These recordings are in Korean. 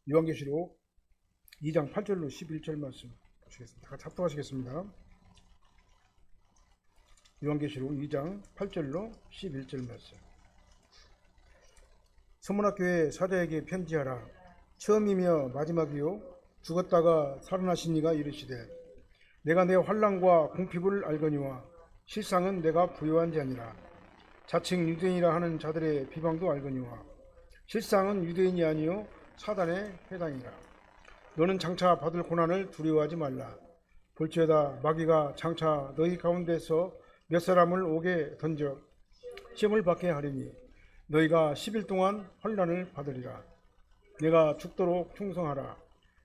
요한계시록 2장 8절로 11절 말씀 보시겠습니다. 같이 합독하시겠습니다. 요한계시록 2장 8절로 11절 말씀. 서문학교의 사자에게 편지하라. 처음이며 마지막이요 죽었다가 살아나신 이가 이르시되 내가 내 환난과 궁핍을 알거니와 실상은 내가 부요한 자니라. 자칭 유대인이라 하는 자들의 비방도 알거니와 실상은 유대인이 아니요 사단의 회당이라. 너는 장차 받을 고난을 두려워하지 말라. 볼지어다 마귀가 장차 너희 가운데서 몇 사람을 옥에 던져 시험을 받게 하리니 너희가 10일 동안 환난을 받으리라. 내가 죽도록 충성하라.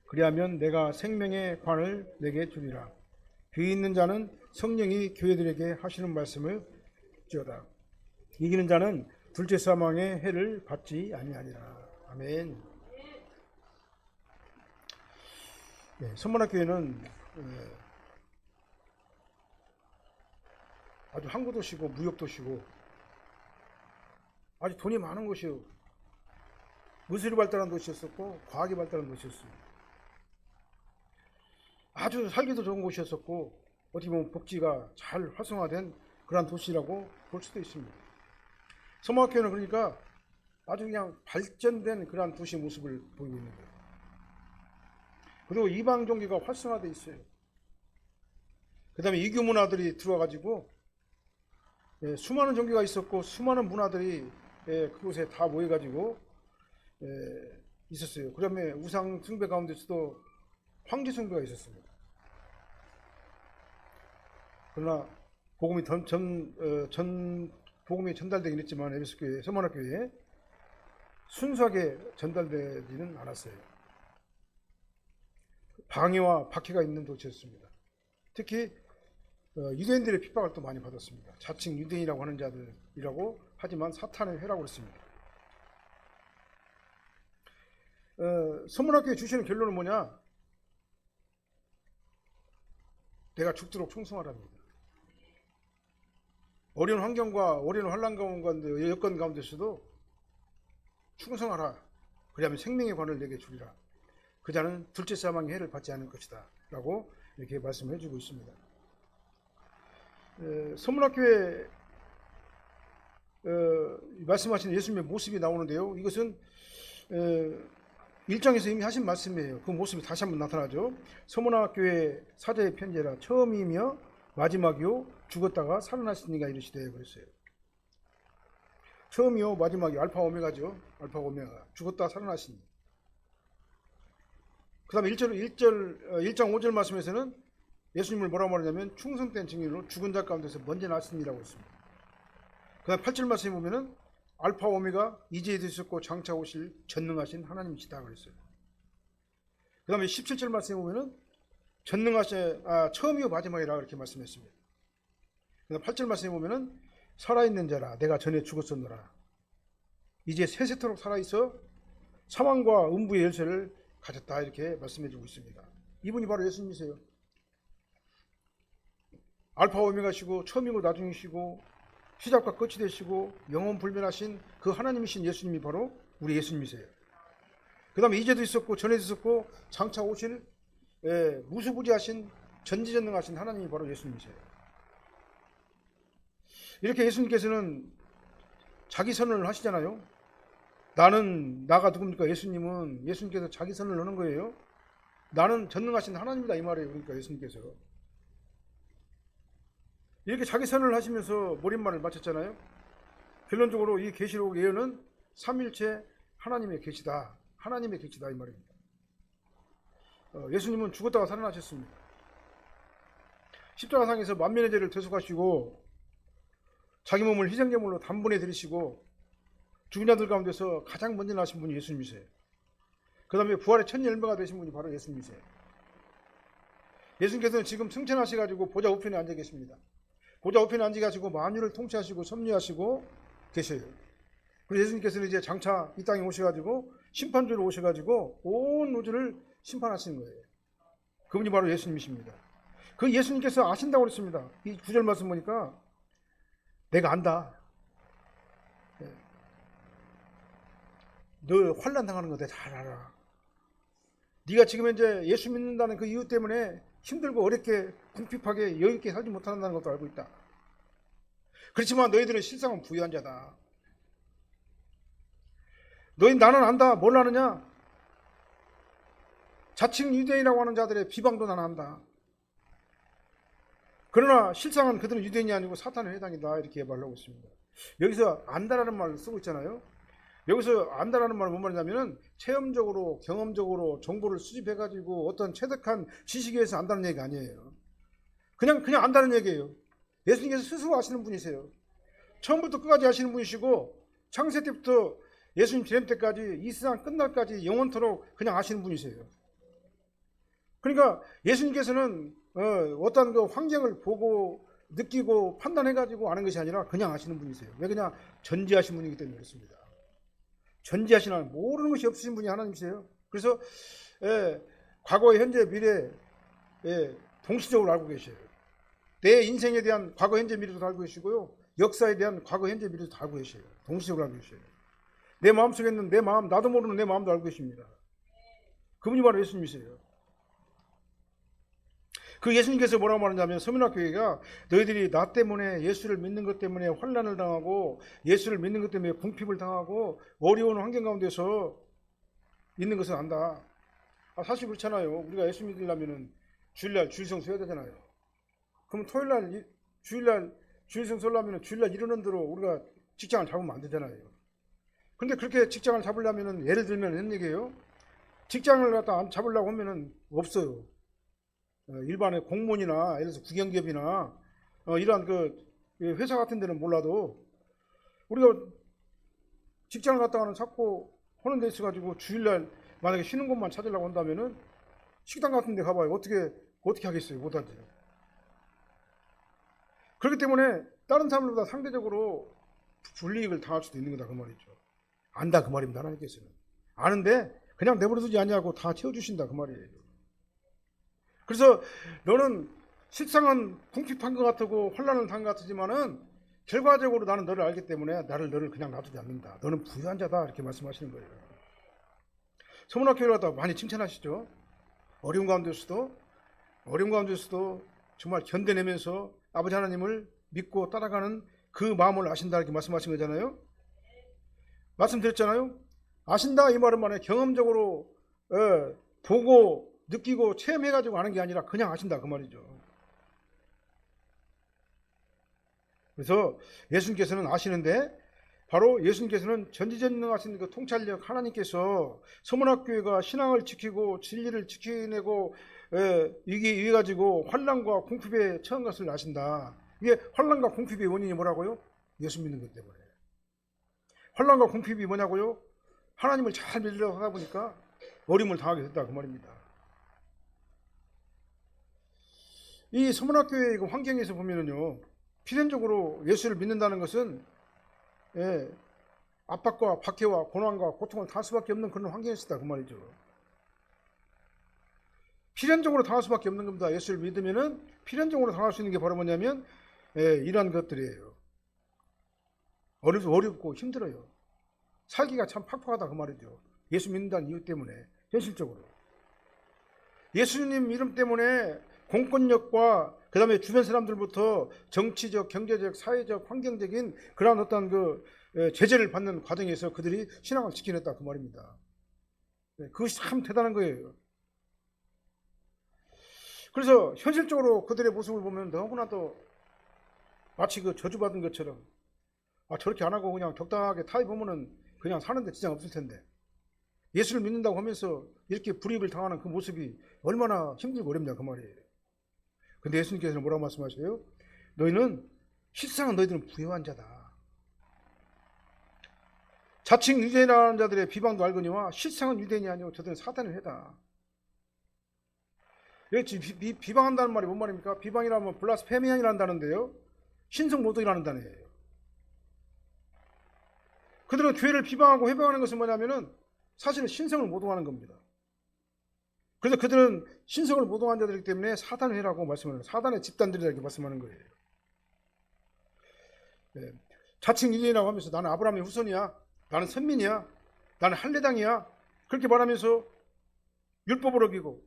그리하면 내가 생명의 관을 내게 주리라. 귀 있는 자는 성령이 교회들에게 하시는 말씀을 지어다. 이기는 자는 둘째 사망의 해를 받지 아니하리라. 아멘. 네, 선문학교회는 아주 항구 도시고 무역 도시고 아주 돈이 많은 곳이요. 문술이 발달한 도시였었고 과학이 발달한 도시였습니다. 아주 살기도 좋은 곳이었었고 어떻게 보면 복지가 잘 활성화된 그러한 도시라고 볼 수도 있습니다. 서문학교는 그러니까 아주 그냥 발전된 그러한 도시 모습을 보이고 있는 거예요. 그리고 이방 종교가 활성화되어 있어요. 그 다음에 이교 문화들이 들어와가지고 수많은 종교가 있었고 수많은 문화들이 그곳에 다 모여가지고 있었어요. 그 다음에 우상 숭배 가운데서도 황제 숭배가 있었습니다. 그러나 복음이 복음이 전달되긴 했지만 에베소교회, 서문학교회에 순수하게 전달되지는 않았어요. 방해와 박해가 있는 도시였습니다. 특히 유대인들의 핍박을 또 많이 받았습니다. 자칭 유대인이라고 하는 자들이라고 하지만 사탄의 회라고 했습니다. 서문학교에 주시는 결론은 뭐냐? 내가 죽도록 충성하랍니다. 어려운 환경과 어려운 환난 가운데 여건 가운데서도 충성하라. 그리하면 생명의 관을 내게 주리라. 그 자는 둘째 사망의 해를 받지 않을 것이다 라고 이렇게 말씀해 주고 있습니다. 서문학교에 말씀하신 예수님의 모습이 나오는데요. 이것은 1장에서 이미 하신 말씀이에요. 그 모습이 다시 한번 나타나죠. 서문학교의 사자의 편지라. 처음이며 마지막이요 죽었다가 살아나신 이가 이르시되 그랬어요. 처음이요 마지막이요 알파 오메가죠. 알파 오메가 죽었다가 살아나신 이. 그 다음에 1장 5절 말씀에서는 예수님을 뭐라고 말하냐면 충성된 증인으로 죽은 자 가운데서 먼저 나으신이라고 했습니다. 그 다음 8절 말씀에 보면은 알파 오메가 이제도 있었고 장차 오실 전능하신 하나님이시다 그랬어요. 그 다음에 17절 말씀에 보면은 처음이요 마지막이라 그렇게 말씀했습니다. 그 다음 8절 말씀에 보면은 살아있는 자라 내가 전에 죽었었노라. 이제 세세토록 살아있어 사망과 음부의 열쇠를 가졌다 이렇게 말씀해주고 있습니다. 이분이 바로 예수님이세요. 알파 오메가시고 처음이고 나중이시고 시작과 끝이 되시고 영원 불변하신 그 하나님이신 예수님이 바로 우리 예수님이세요. 그 다음에 이제도 있었고 전에도 있었고 장차 오실 무수부지하신 전지전능하신 하나님이 바로 예수님이세요. 이렇게 예수님께서는 자기 선언을 하시잖아요. 나가 누굽니까? 예수님께서 자기 선언을 하는 거예요. 나는 전능하신 하나님이다 이 말이에요. 그러니까 예수님께서 이렇게 자기 선언을 하시면서 머릿말을 마쳤잖아요. 결론적으로 이 계시록 예언은 삼일체 하나님의 계시다. 하나님의 계시다 이 말입니다. 예수님은 죽었다가 살아나셨습니다. 십자가상에서 만민의 죄를 대속하시고 자기 몸을 희생제물로 단번에 드리시고 죽은 자들 가운데서 가장 먼저 나신 분이 예수님이세요. 그 다음에 부활의 첫 열매가 되신 분이 바로 예수님이세요. 예수님께서는 지금 승천하셔가지고 보좌 우편에 앉아 계십니다. 보좌 우편에 앉아 가지고 만유를 통치하시고 섭리하시고 계셔요. 그리고 예수님께서는 이제 장차 이 땅에 오셔가지고 심판주로 오셔가지고 온 우주를 심판하시는 거예요. 그분이 바로 예수님이십니다. 그 예수님께서 아신다고 그랬습니다. 이 9절 말씀 보니까 내가 안다. 너 환난 당하는 거 내가 잘 알아. 네가 지금 현재 예수 믿는다는 그 이유 때문에 힘들고 어렵게 궁핍하게 여유 있게 살지 못한다는 것도 알고 있다. 그렇지만 너희들은 실상은 부유한 자다. 너희 나는 안다. 뭘 아느냐? 자칭 유대인이라고 하는 자들의 비방도 나는 안다. 그러나 실상은 그들은 유대인이 아니고 사탄의 회당이다. 이렇게 말하고 있습니다. 여기서 안다라는 말을 쓰고 있잖아요. 여기서 안다라는 말은 뭔 말이냐면은 체험적으로 경험적으로 정보를 수집해가지고 어떤 체득한 지식에 의해서 안다는 얘기가 아니에요. 그냥 안다는 얘기예요. 예수님께서 스스로 아시는 분이세요. 처음부터 끝까지 아시는 분이시고 창세 때부터 예수님 재림 때까지 이 세상 끝날까지 영원토록 그냥 아시는 분이세요. 그러니까 예수님께서는 어떤 그 환경을 보고 느끼고 판단해가지고 아는 것이 아니라 그냥 아시는 분이세요. 왜 그냥 전지하신 분이기 때문에 그렇습니다. 전지하신 하나님, 모르는 것이 없으신 분이 하나님이세요. 그래서 과거, 현재, 미래 동시적으로 알고 계셔요. 내 인생에 대한 과거, 현재, 미래도 알고 계시고요. 역사에 대한 과거, 현재, 미래도 다 알고 계셔요. 동시적으로 알고 계셔요. 내 마음속에 있는 내 마음, 나도 모르는 내 마음도 알고 계십니다. 그분이 바로 예수님이세요. 그 예수님께서 뭐라고 말하냐면 서민학교회가 너희들이 나 때문에 예수를 믿는 것 때문에 환난을 당하고 예수를 믿는 것 때문에 궁핍을 당하고 어려운 환경 가운데서 있는 것을 안다. 사실 그렇잖아요. 우리가 예수 믿으려면 주일날 주일성 서야 되잖아요. 그럼 토요일날 주일날 주일성 서려면 주일날 이루는 대로 우리가 직장을 잡으면 안 되잖아요. 그런데 그렇게 직장을 잡으려면 예를 들면 이런 얘기예요. 직장을 갖다 잡으려고 하면은 없어요. 일반의 공무원이나 예를 들어서 국영기업이나 이러한 그 회사 같은 데는 몰라도 우리가 직장을 갖다가는 찾고 하는 데 있어가지고 주일날 만약에 쉬는 곳만 찾으려고 한다면은 식당 같은 데 가봐요. 어떻게 하겠어요? 못하지. 그렇기 때문에 다른 사람들보다 상대적으로 불이익을 당할 수도 있는 거다 그 말이죠. 안다 그 말입니다. 하나님께서는 아는데 그냥 내버려두지 아니하고 다 채워주신다 그 말이에요. 그래서 너는 실상은 궁핍한 것 같고 혼란을 당한 것 같지만은 결과적으로 나는 너를 알기 때문에 너를 그냥 놔두지 않는다. 너는 부유한 자다 이렇게 말씀하시는 거예요. 서문학교를 갖다 많이 칭찬하시죠. 어려운 가운데서도 정말 견뎌내면서 아버지 하나님을 믿고 따라가는 그 마음을 아신다 이렇게 말씀하신 거잖아요. 말씀드렸잖아요. 아신다 이 말은 만약에 경험적으로 보고 느끼고 체험해가지고 아는 게 아니라 그냥 아신다 그 말이죠. 그래서 예수님께서는 아시는데 바로 예수님께서는 전지전능하신 그 통찰력 하나님께서 서문학교회가 신앙을 지키고 진리를 지켜내고 이게 가지고 환난과 궁핍에 처한 것을 아신다. 이게 환난과 궁핍의 원인이 뭐라고요? 예수 믿는 것 때문에. 환난과 궁핍이 뭐냐고요? 하나님을 잘 믿으려고 하다 보니까 어려움을 당하게 됐다 그 말입니다. 이 서문학교의 환경에서 보면은요, 필연적으로 예수를 믿는다는 것은 압박과 박해와 고난과 고통을 당할 수밖에 없는 그런 환경에서 있다 그 말이죠. 필연적으로 당할 수밖에 없는 겁니다. 예수를 믿으면은 필연적으로 당할 수 있는 게 바로 뭐냐면 이러한 것들이에요. 어렵고 힘들어요. 살기가 참 팍팍하다 그 말이죠. 예수 믿는다는 이유 때문에 현실적으로 예수님 이름 때문에 공권력과 그 다음에 주변 사람들부터 정치적, 경제적, 사회적, 환경적인 그러한 어떤 그 제재를 받는 과정에서 그들이 신앙을 지켜냈다 그 말입니다. 그것이 참 대단한 거예요. 그래서 현실적으로 그들의 모습을 보면 너무나도 마치 그 저주받은 것처럼 저렇게 안 하고 그냥 적당하게 타입하면은 그냥 사는데 지장 없을 텐데 예수를 믿는다고 하면서 이렇게 불이익을 당하는 그 모습이 얼마나 힘들고 어렵냐 그 말이에요. 근데 예수님께서는 뭐라고 말씀하세요? 실상은 너희들은 부유한 자다. 자칭 유대인이라는 자들의 비방도 알거니와 실상은 유대인이 아니고 저들은 사탄의 회다. 여기 비방한다는 말이 뭔 말입니까? 비방이라면 블라스페미안이라는 단어인데요. 신성 모독이라는 단어예요. 그들은 교회를 비방하고 회방하는 것은 뭐냐면은 사실은 신성을 모독하는 겁니다. 그래서 그들은 신성을 모독한 자들이기 때문에 사단의 회라고 말씀하는 거예요. 사단의 집단들이라고 말씀하는 거예요. 자칭 유대인이라고 하면서 나는 아브라함의 후손이야. 나는 선민이야. 나는 할례당이야. 그렇게 말하면서 율법을 어기고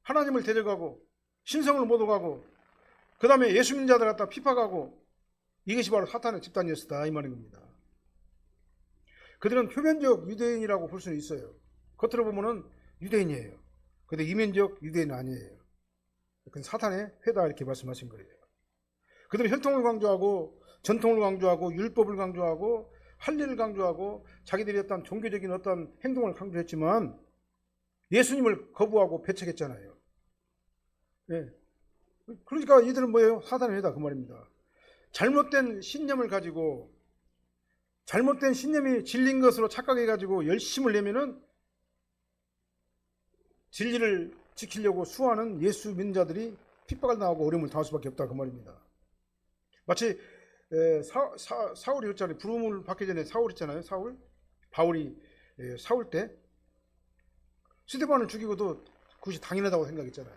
하나님을 대적하고 신성을 못 오가고 그 다음에 예수 믿는 자들 갖다 핍박하고 이것이 바로 사탄의 집단이었다 이 말인 겁니다. 그들은 표면적 유대인이라고 볼 수는 있어요. 겉으로 보면은 유대인이에요. 그런데 이면적 유대인은 아니에요. 그건 사탄의 회다 이렇게 말씀하신 거예요. 그들은 혈통을 강조하고 전통을 강조하고 율법을 강조하고 할례를 강조하고 자기들이 어떤 종교적인 어떤 행동을 강조했지만 예수님을 거부하고 배척했잖아요. 예. 그러니까 이들은 뭐예요? 사단의 회다 그 말입니다. 잘못된 신념을 가지고 잘못된 신념이 진리인 것으로 착각해가지고 열심을 내면은 진리를 지키려고 수호하는 예수 믿는 자들이 핍박을 당하고 어려움을 당할 수밖에 없다 그 말입니다. 마치 사울이 했잖아요. 부름을 받기 전에 사울 있잖아요. 바울이 사울 때 스데반을 죽이고도 그것이 당연하다고 생각했잖아요.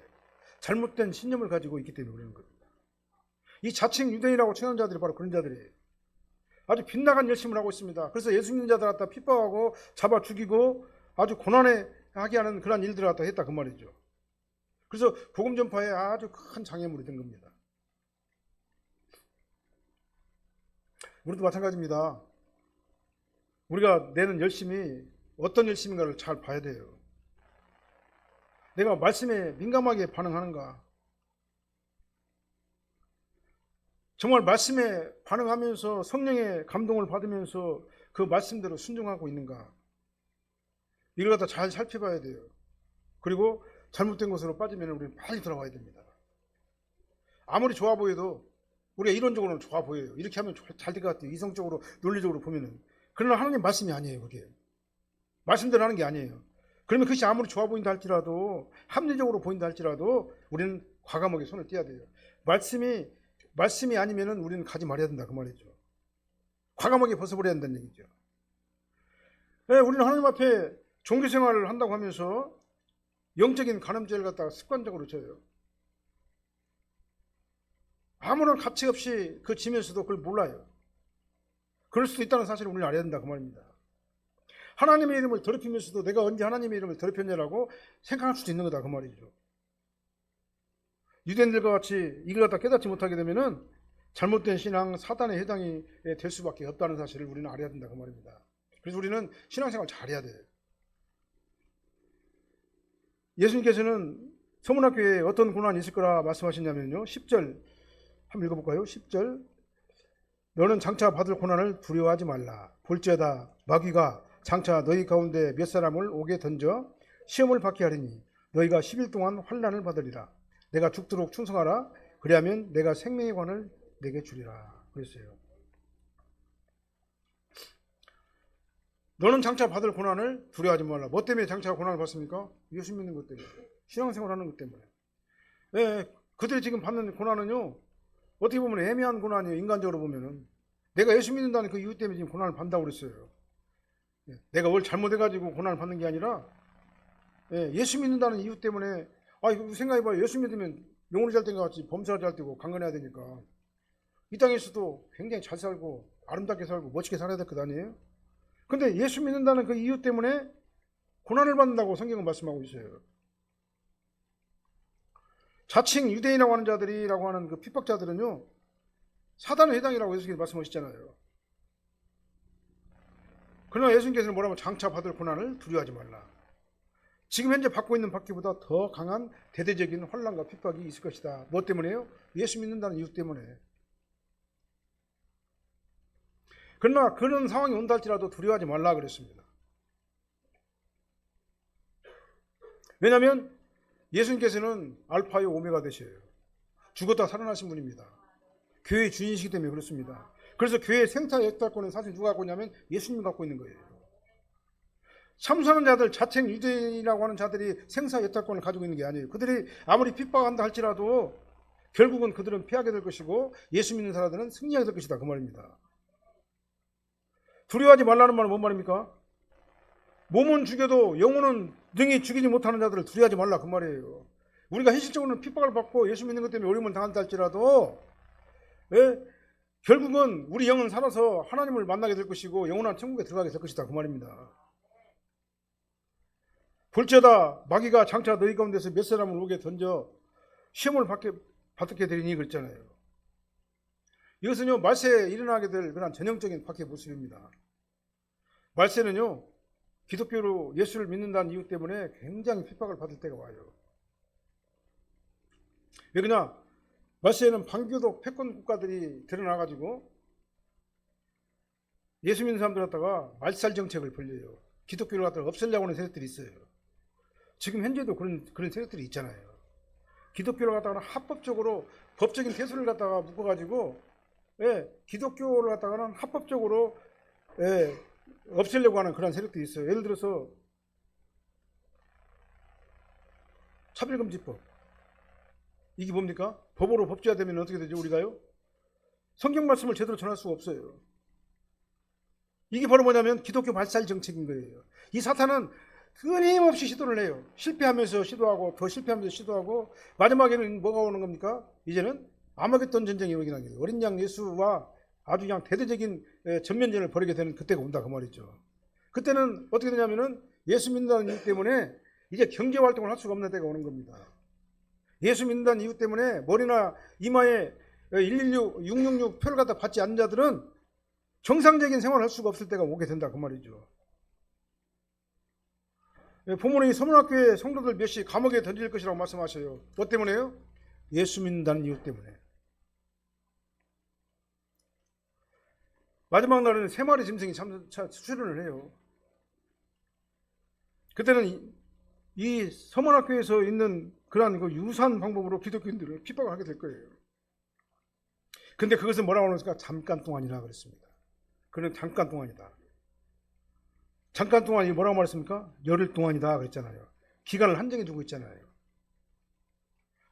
잘못된 신념을 가지고 있기 때문에 그러는 겁니다. 이 자칭 유대인이라고称하는 자들이 바로 그런 자들이에요. 아주 빗나간 열심을 하고 있습니다. 그래서 예수 믿는 자들 갖다 핍박하고 잡아 죽이고 아주 고난에 하게 하는 그런 일들을 갖다 했다 그 말이죠. 그래서 복음 전파에 아주 큰 장애물이 된 겁니다. 우리도 마찬가지입니다. 우리가 내는 열심이 어떤 열심인가를 잘 봐야 돼요. 내가 말씀에 민감하게 반응하는가? 정말 말씀에 반응하면서 성령의 감동을 받으면서 그 말씀대로 순종하고 있는가? 이걸 갖다 잘 살펴봐야 돼요. 그리고 잘못된 것으로 빠지면 우리는 빨리 돌아와야 됩니다. 아무리 좋아 보여도 우리가 이론적으로는 좋아 보여요. 이렇게 하면 잘 될 것 같아요. 이성적으로 논리적으로 보면은. 그러나 하나님 말씀이 아니에요. 그게 말씀대로 하는 게 아니에요. 그러면 그것이 아무리 좋아 보인다 할지라도 합리적으로 보인다 할지라도 우리는 과감하게 손을 떼야 돼요. 말씀이 아니면은 우리는 가지 말아야 된다 그 말이죠. 과감하게 벗어버려야 한다는 얘기죠. 네, 우리는 하나님 앞에 종교 생활을 한다고 하면서 영적인 간음죄를 갖다가 습관적으로 져요. 아무런 가치 없이 그 지면서도 그걸 몰라요. 그럴 수도 있다는 사실을 우리는 알아야 된다 그 말입니다. 하나님의 이름을 더럽히면서도 내가 언제 하나님의 이름을 더럽혔냐라고 생각할 수도 있는 거다 그 말이죠. 유대인들과 같이 이걸 갖다 깨닫지 못하게 되면은 잘못된 신앙, 사단의 해당이 될 수밖에 없다는 사실을 우리는 알아야 된다 그 말입니다. 그래서 우리는 신앙생활 잘해야 돼요. 예수님께서는 서문학교에 어떤 고난이 있을 거라 말씀하셨냐면요. 10절 한번 읽어볼까요? 10절 너는 장차 받을 고난을 두려워하지 말라. 볼지어다 마귀가 장차 너희 가운데 몇 사람을 옥에 던져 시험을 받게 하리니 너희가 10일 동안 환난을 받으리라. 내가 죽도록 충성하라. 그리하면 내가 생명의 관을 내게 주리라. 그랬어요. 너는 장차 받을 고난을 두려워하지 말라. 뭐 때문에 장차 고난을 받습니까? 예수 믿는 것 때문에. 신앙생활 하는 것 때문에. 네, 그들이 지금 받는 고난은요. 어떻게 보면 애매한 고난이에요. 인간적으로 보면은. 내가 예수 믿는다는 그 이유 때문에 지금 고난을 받는다고 그랬어요. 내가 뭘 잘못해가지고 고난을 받는 게 아니라 예수 믿는다는 이유 때문에 생각해봐요. 예수 믿으면 영혼이 잘 된 것 같이 범사가 잘 되고 강건해야 되니까 이 땅에서도 굉장히 잘 살고 아름답게 살고 멋지게 살아야 될 것 아니에요? 근데 예수 믿는다는 그 이유 때문에 고난을 받는다고 성경은 말씀하고 있어요. 자칭 유대인이라고 하는 자들이라고 하는 그 핍박자들은요 사단의 해당이라고 예수님께서 말씀하셨잖아요. 그러나 예수님께서는 뭐라고 장차 받을 고난을 두려워하지 말라. 지금 현재 받고 있는 받기보다 더 강한 대대적인 환난과 핍박이 있을 것이다. 뭐 때문에요? 예수 믿는다는 이유 때문에. 그러나 그런 상황이 온다 할지라도 두려워하지 말라 그랬습니다. 왜냐하면 예수님께서는 알파요 오메가 되셔요. 죽었다 살아나신 분입니다. 교회의 주인이시기 때문에 그렇습니다. 그래서 교회의 생사 역사권은 사실 누가 갖고 있냐면 예수님이 갖고 있는 거예요. 참선하는 자들, 자칭 유대인이라고 하는 자들이 생사 역사권을 가지고 있는 게 아니에요. 그들이 아무리 핍박한다 할지라도 결국은 그들은 피하게 될 것이고 예수 믿는 사람들은 승리하게 될 것이다 그 말입니다. 두려워하지 말라는 말은 뭔 말입니까? 몸은 죽여도 영혼은 능히 죽이지 못하는 자들을 두려워하지 말라 그 말이에요. 우리가 현실적으로는 핍박을 받고 예수 믿는 것 때문에 어려움을 당한다 할지라도 결국은 우리 영은 살아서 하나님을 만나게 될 것이고 영원한 천국에 들어가게 될 것이다 그 말입니다. 볼지어다 마귀가 장차 너희 가운데서 몇 사람을 오게 던져 시험을 받게 되리니 그랬잖아요. 이것은요 말세에 일어나게 될 그런 전형적인 박해 모습입니다. 말세는요 기독교로 예수를 믿는다는 이유 때문에 굉장히 핍박을 받을 때가 와요. 왜 그러냐? 말세에는 반교독 패권 국가들이 드러나가지고 예수 믿는 사람들 갖다가 말살 정책을 벌려요. 기독교를 갖다가 없애려고 하는 세력들이 있어요. 지금 현재도 그런 세력들이 있잖아요. 기독교를 갖다가는 합법적으로 법적인 태수를 갖다가 묶어가지고 기독교를 갖다가는 합법적으로 없애려고 하는 그런 세력들이 있어요. 예를 들어서 차별금지법. 이게 뭡니까? 법으로 법제화되면 어떻게 되죠? 우리가요? 성경 말씀을 제대로 전할 수가 없어요. 이게 바로 뭐냐면 기독교 발살 정책인 거예요. 이 사탄은 끊임없이 시도를 해요. 실패하면서 시도하고 더 실패하면서 시도하고 마지막에는 뭐가 오는 겁니까? 이제는 아마겟돈 전쟁이 오긴 하는 거예요. 어린 양 예수와 아주 그냥 대대적인 전면전을 벌이게 되는 그때가 온다 그 말이죠. 그때는 어떻게 되냐면은 예수 믿는다는 이유 때문에 이제 경제 활동을 할 수가 없는 때가 오는 겁니다. 예수 믿는다는 이유 때문에 머리나 이마에 116, 666 표를 갖다 받지 않는 자들은 정상적인 생활을 할 수가 없을 때가 오게 된다 그 말이죠. 본문의 서문학교의 성도들 몇이 감옥에 던질 것이라고 말씀하셔요. 뭐 때문에요? 예수 믿는다는 이유 때문에. 마지막 날에는 세 마리 짐승이 출현을 해요. 그때는 이 서문학교에서 있는 그러한 그 유사한 방법으로 기독교인들을 핍박을 하게 될 거예요. 근데 그것은 뭐라고 하는가? 잠깐 동안이라 그랬습니다. 그는 잠깐 동안이다. 잠깐 동안이 뭐라고 말했습니까? 열흘 동안이다 그랬잖아요. 기간을 한정해 두고 있잖아요.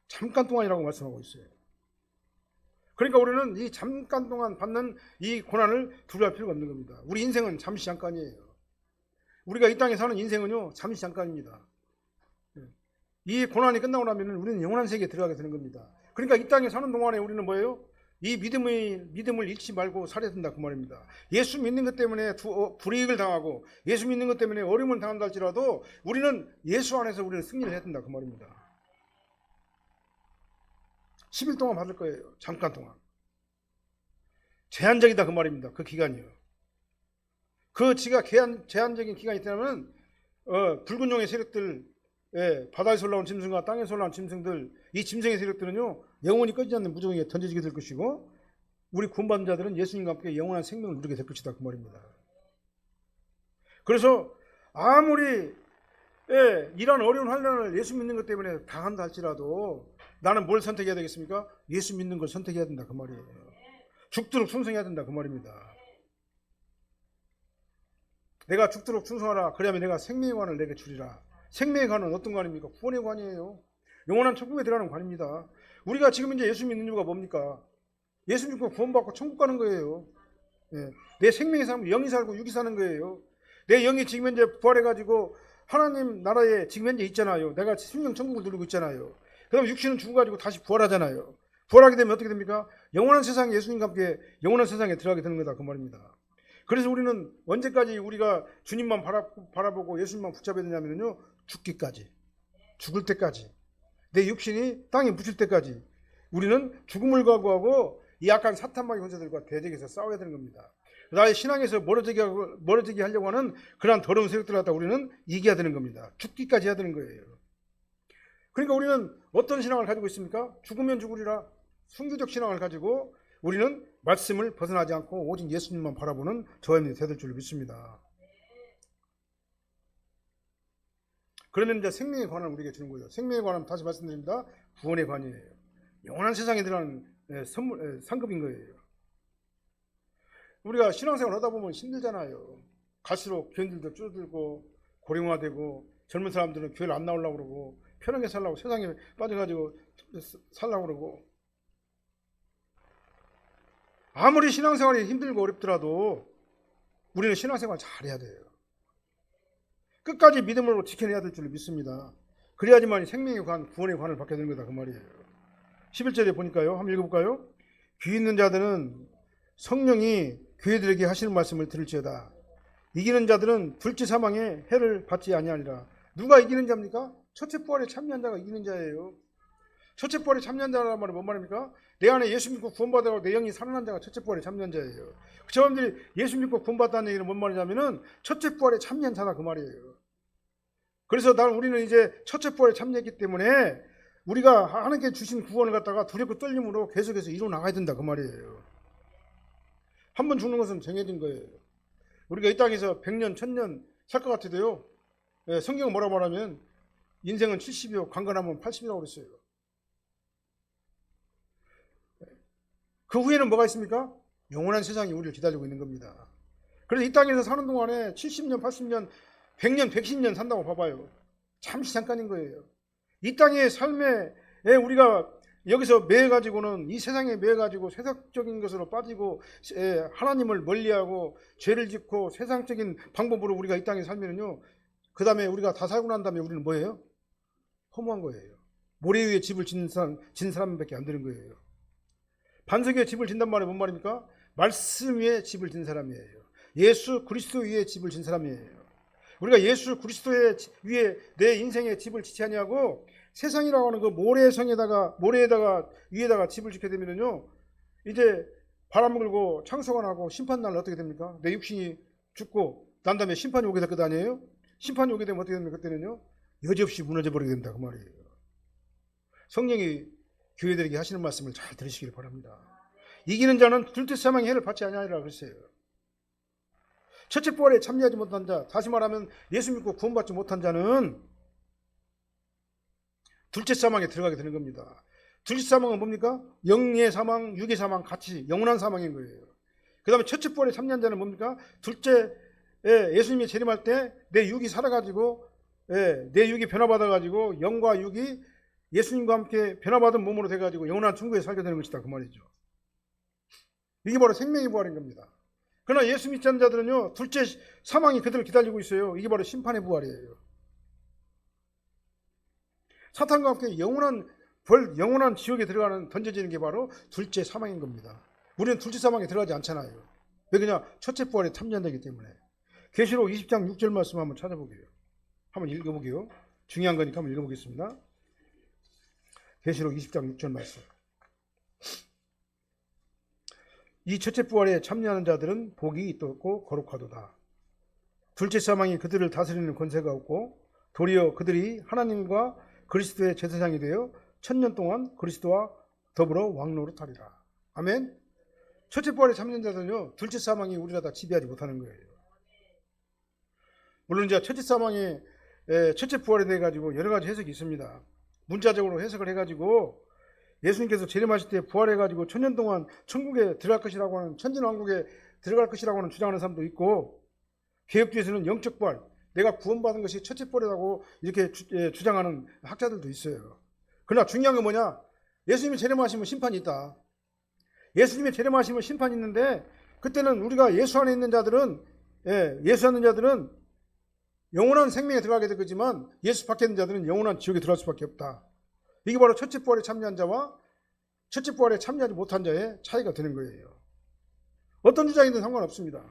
잠깐 동안이라고 말씀하고 있어요. 그러니까 우리는 이 잠깐 동안 받는 이 고난을 두려워할 필요가 없는 겁니다. 우리 인생은 잠시 잠깐이에요. 우리가 이 땅에 사는 인생은요 잠시 잠깐입니다. 이 고난이 끝나고 나면 우리는 영원한 세계에 들어가게 되는 겁니다. 그러니까 이 땅에 사는 동안에 우리는 뭐예요? 이 믿음을 잃지 말고 살아야 된다 그 말입니다. 예수 믿는 것 때문에 불이익을 당하고 예수 믿는 것 때문에 어려움을 당한다 할지라도 우리는 예수 안에서 우리는 승리를 해야 된다 그 말입니다. 10일 동안 받을 거예요. 잠깐 동안. 제한적이다 그 말입니다. 그 기간이요. 그 지가 제한적인 기간이 있다면 붉은 용의 세력들, 바다에서 올라온 짐승과 땅에서 올라온 짐승들, 이 짐승의 세력들은요 영원히 꺼지지 않는 무정에 던져지게 될 것이고 우리 구원받은 자들은 예수님과 함께 영원한 생명을 누리게 될 것이다 그 말입니다. 그래서 아무리 이런 어려운 환난을 예수 믿는 것 때문에 당한다 할지라도 나는 뭘 선택해야 되겠습니까? 예수 믿는 걸 선택해야 된다 그 말이에요. 죽도록 충성해야 된다 그 말입니다. 내가 죽도록 충성하라. 그러면 내가 생명의 관을 내게 주리라. 생명의 관은 어떤 관입니까? 구원의 관이에요. 영원한 천국에 들어가는 관입니다. 우리가 지금 이제 예수 믿는 이유가 뭡니까? 예수 믿고 구원받고 천국 가는 거예요. 내 생명이 살고 영이 살고 육이 사는 거예요. 내 영이 지금 현재 부활해가지고 하나님 나라에 지금 현재 있잖아요. 내가 생명 천국을 누리고 있잖아요. 그 다음 육신은 죽어가지고 다시 부활하잖아요. 부활하게 되면 어떻게 됩니까? 영원한 세상에 예수님과 함께 영원한 세상에 들어가게 되는 거다 그 말입니다. 그래서 우리는 언제까지 우리가 주님만 바라보고 예수님만 붙잡아야 되냐면요 죽기까지, 죽을 때까지, 내 육신이 땅에 묻힐 때까지 우리는 죽음을 각오하고 이 악한 사탄마귀 혼자들과 대적해서 싸워야 되는 겁니다. 나의 신앙에서 멀어지게 하려고 하는 그러한 더러운 세력들을 갖다 우리는 이겨야 되는 겁니다. 죽기까지 해야 되는 거예요. 그러니까 우리는 어떤 신앙을 가지고 있습니까? 죽으면 죽으리라 순교적 신앙을 가지고 우리는 말씀을 벗어나지 않고 오직 예수님만 바라보는 저와 여러분이 되될 줄 믿습니다. 그러면 이제 생명의 관을 우리에게 주는 거예요. 생명의 관은 다시 말씀드립니다. 구원의 관이에요. 영원한 세상에 들어가는 상급인 거예요. 우리가 신앙생활 하다 보면 힘들잖아요. 갈수록 교인들도 줄어들고 고령화되고 젊은 사람들은 교회를 안 나오려고 그러고 편하게 살라고 세상에 빠져가지고 살라고 그러고 아무리 신앙생활이 힘들고 어렵더라도 우리는 신앙생활 잘해야 돼요. 끝까지 믿음으로 지켜내야 될 줄 믿습니다. 그래야지만 생명의 관, 구원의 관을 받게 되는 거다 그 말이에요. 11절에 보니까요. 한번 읽어볼까요? 귀 있는 자들은 성령이 교회들에게 하시는 말씀을 들을지어다. 이기는 자들은 둘째 사망의 해를 받지 아니하리라. 누가 이기는 자입니까? 첫째 부활에 참여한 자가 이기는 자예요. 첫째 부활에 참여한 자란 말은 뭔 말입니까? 내 안에 예수 믿고 구원받아서 내 영이 살아난 자가 첫째 부활에 참여한 자예요. 그 사람들이 예수 믿고 구원받았다는 얘기는 뭔 말이냐면은 첫째 부활에 참여한 자다 그 말이에요. 그래서 우리는 이제 첫째 부활에 참여했기 때문에 우리가 하나님께 주신 구원을 갖다가 두렵고 떨림으로 계속해서 이루어 나가야 된다 그 말이에요. 한 번 죽는 것은 정해진 거예요. 우리가 이 땅에서 100년, 1000년 살 것 같아도요. 성경은 뭐라고 말하면 인생은 70이요 강건하면 80이라고 그랬어요. 그 후에는 뭐가 있습니까? 영원한 세상이 우리를 기다리고 있는 겁니다. 그래서 이 땅에서 사는 동안에 70년, 80년, 100년, 110년 산다고 봐봐요. 잠시 잠깐인 거예요. 이 땅의 삶에 우리가 여기서 매여가지고는 이 세상에 매여가지고 세상적인 것으로 빠지고 하나님을 멀리하고 죄를 짓고 세상적인 방법으로 우리가 이 땅에 살면요. 그 다음에 우리가 다 살고 난 다음에 우리는 뭐예요? 허무한 거예요. 모래 위에 집을 짓는 진 사람밖에 안 되는 거예요. 반석 위에 집을 짓단 말이 뭔 말입니까? 말씀 위에 집을 짓는 사람이에요. 예수 그리스도 위에 집을 짓는 사람이에요. 우리가 예수 그리스도 위에 내 인생의 집을 짓지 아니하고 세상이라고 하는 그 모래에다가 위에다가 집을 짓게 되면요, 이제 바람 불고 창소가 나고 심판 날 어떻게 됩니까? 내 육신이 죽고 난 다음에 심판이 오게 될 것 아니에요? 심판이 오게 되면 어떻게 됩니까? 그때는요, 여지없이 무너져 버리게 된다 그 말이에요. 성령이 교회들에게 하시는 말씀을 잘 들으시길 바랍니다. 이기는 자는 둘째 사망의 해를 받지 아니하리라 그랬어요. 첫째 부활에 참여하지 못한 자, 다시 말하면 예수 믿고 구원받지 못한 자는 둘째 사망에 들어가게 되는 겁니다. 둘째 사망은 뭡니까? 영의 사망, 육의 사망 같이 영원한 사망인 거예요. 그 다음에 첫째 부활에 참여한 자는 뭡니까? 둘째 예수님이 재림할 때 내 육이 살아가지고 내 육이 변화받아가지고 영과 육이 예수님과 함께 변화받은 몸으로 돼가지고 영원한 천국에 살게 되는 것이다 그 말이죠. 이게 바로 생명의 부활인 겁니다. 그러나 예수 믿지 않는 자들은요, 둘째 사망이 그들을 기다리고 있어요. 이게 바로 심판의 부활이에요. 사탄과 함께 영원한 지옥에 던져지는 게 바로 둘째 사망인 겁니다. 우리는 둘째 사망에 들어가지 않잖아요. 왜 그냥 첫째 부활에 참여한다기 때문에. 계시록 20장 6절 말씀 한번 찾아보게요. 한번 읽어보게요. 중요한 거니까 한번 읽어보겠습니다. 계시록 20장 6절 말씀. 이 첫째 부활에 참여하는 자들은 복이 있고 거룩하도다. 둘째 사망이 그들을 다스리는 권세가 없고 도리어 그들이 하나님과 그리스도의 제사장이 되어 1000년 동안 그리스도와 더불어 왕노릇하리라. 아멘. 첫째 부활에 참여한 자들은요, 둘째 사망이 우리가 다 지배하지 못하는 거예요. 물론 이제 첫째 사망에 첫째 부활에 대해 가지고 여러 가지 해석이 있습니다. 문자적으로 해석을 해가지고 예수님께서 재림하실 때 부활해가지고 1000년 동안 천국에 들어갈 것이라고 하는, 천진왕국에 들어갈 것이라고 하는 주장하는 사람도 있고, 개혁주에서는 영적 부활, 내가 구원받은 것이 첫째 부활이라고 이렇게 주장하는 학자들도 있어요. 그러나 중요한 건 뭐냐? 예수님이 재림하시면 심판이 있다. 예수님이 재림하시면 심판이 있는데, 그때는 우리가 예수 안에 있는 자들은 영원한 생명에 들어가게 될 거지만 예수 밖에 있는 자들은 영원한 지옥에 들어갈 수밖에 없다. 이게 바로 첫째 부활에 참여한 자와 첫째 부활에 참여하지 못한 자의 차이가 되는 거예요. 어떤 주장이든 상관없습니다.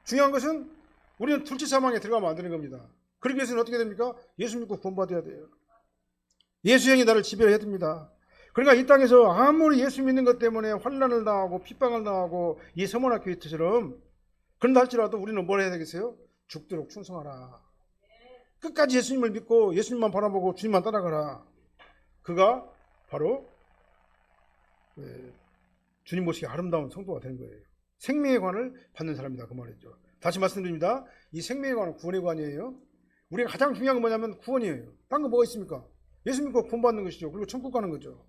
중요한 것은 우리는 둘째 사망에 들어가면 안 되는 겁니다. 그러기 위해서는 어떻게 됩니까? 예수 믿고 구원받아야 돼요. 예수 형이 나를 지배해야 됩니다. 그러니까 이 땅에서 아무리 예수 믿는 것 때문에 환난을 당하고 핍박을 당하고 이 서머나교회처럼 그런다 할지라도 우리는 뭘 해야 되겠어요? 죽도록 충성하라. 끝까지 예수님을 믿고 예수님만 바라보고 주님만 따라가라. 그가 바로 주님 모시기 아름다운 성도가 되는 거예요. 생명의 관을 받는 사람이다 그 말이죠. 다시 말씀드립니다. 이 생명의 관은 구원의 관이에요. 우리가 가장 중요한 건 뭐냐면 구원이에요. 딴 거 뭐가 있습니까? 예수 믿고 구원 받는 것이죠. 그리고 천국 가는 거죠.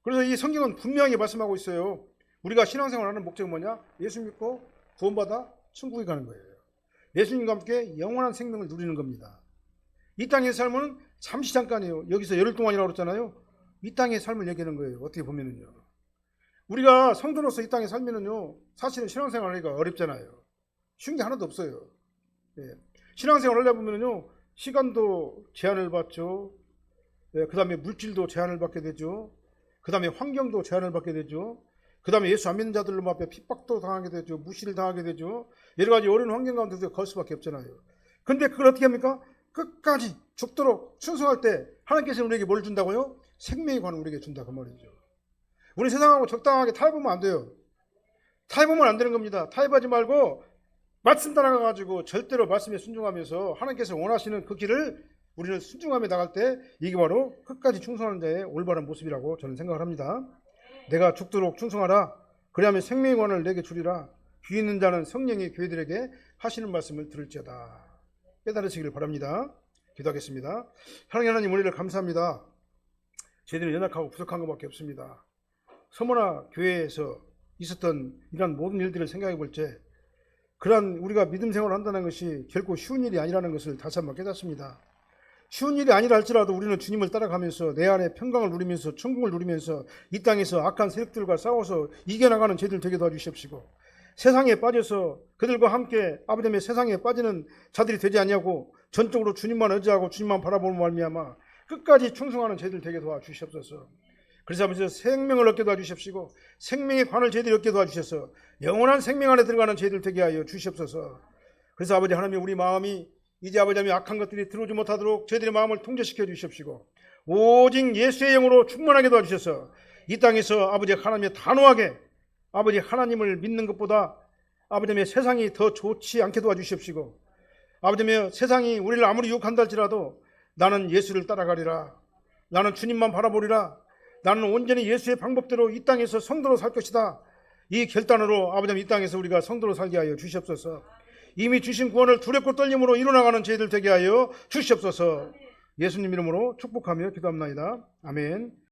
그래서 이 성경은 분명히 말씀하고 있어요. 우리가 신앙생활 하는 목적은 뭐냐? 예수 믿고 구원받아 천국에 가는 거예요. 예수님과 함께 영원한 생명을 누리는 겁니다. 이 땅의 삶은 잠시 잠깐이에요. 여기서 열흘 동안이라고 그랬잖아요. 이 땅의 삶을 얘기하는 거예요. 어떻게 보면은요. 우리가 성도로서 이 땅에 살면은요, 사실은 신앙생활 하기가 어렵잖아요. 쉬운 게 하나도 없어요. 신앙생활 하려 보면은요, 시간도 제한을 받죠. 그 다음에 물질도 제한을 받게 되죠. 그 다음에 환경도 제한을 받게 되죠. 그 다음에 예수 안 믿는 자들로 앞에 핍박도 당하게 되죠. 무시를 당하게 되죠. 여러 가지 어려운 환경 가운데서 걸 수밖에 없잖아요. 근데 그걸 어떻게 합니까? 끝까지 죽도록 충성할 때 하나님께서 우리에게 뭘 준다고요? 생명의 관을 우리에게 준다 그 말이죠. 우리 세상하고 적당하게 타협하면 안 돼요. 타협하면 안 되는 겁니다. 타협하지 말고 말씀 따라가가지고 절대로 말씀에 순종하면서 하나님께서 원하시는 그 길을 우리는 순종하며 나갈 때 이게 바로 끝까지 충성하는 자의 올바른 모습이라고 저는 생각을 합니다. 내가 죽도록 충성하라. 그리하면 생명의 관을 내게 주리라. 귀 있는 자는 성령이 교회들에게 하시는 말씀을 들을지어다. 깨달으시기를 바랍니다. 기도하겠습니다. 사랑하는 하나님, 우리를 감사합니다. 저희들은 연약하고 부족한 것밖에 없습니다. 서머나 교회에서 있었던 이러한 모든 일들을 생각해 볼 때 그러한 우리가 믿음 생활을 한다는 것이 결코 쉬운 일이 아니라는 것을 다시 한번 깨닫습니다. 쉬운 일이 아니라 할지라도 우리는 주님을 따라가면서 내 안에 평강을 누리면서 천국을 누리면서 이 땅에서 악한 세력들과 싸워서 이겨나가는 저희들 되게 도와주시옵시고, 세상에 빠져서 그들과 함께 아버지의 세상에 빠지는 자들이 되지 아니하고 전적으로 주님만 의지하고 주님만 바라보는 말미암아 끝까지 충성하는 저희들 되게 도와주시옵소서. 그래서 아버지 생명을 얻게 도와주십시고 생명의 관을 저희들이 얻게 도와주셔서 영원한 생명 안에 들어가는 저희들 되게 하여 주시옵소서. 그래서 아버지 하나님, 우리 마음이 이제 아버지 하나님 악한 것들이 들어오지 못하도록 저희들의 마음을 통제시켜 주시옵시고 오직 예수의 영으로 충만하게 도와주셔서 이 땅에서 아버지 하나님의 단호하게 아버지 하나님을 믿는 것보다 아버지의 세상이 더 좋지 않게 도와주시옵시고, 아버지의 세상이 우리를 아무리 유혹한다 할지라도 나는 예수를 따라가리라, 나는 주님만 바라보리라, 나는 온전히 예수의 방법대로 이 땅에서 성도로 살 것이다. 이 결단으로 아버지 이 땅에서 우리가 성도로 살게 하여 주시옵소서. 이미 주신 구원을 두렵고 떨림으로 이뤄나가는 저희들 되게 하여 주시옵소서. 예수님 이름으로 축복하며 기도합나이다. 아멘.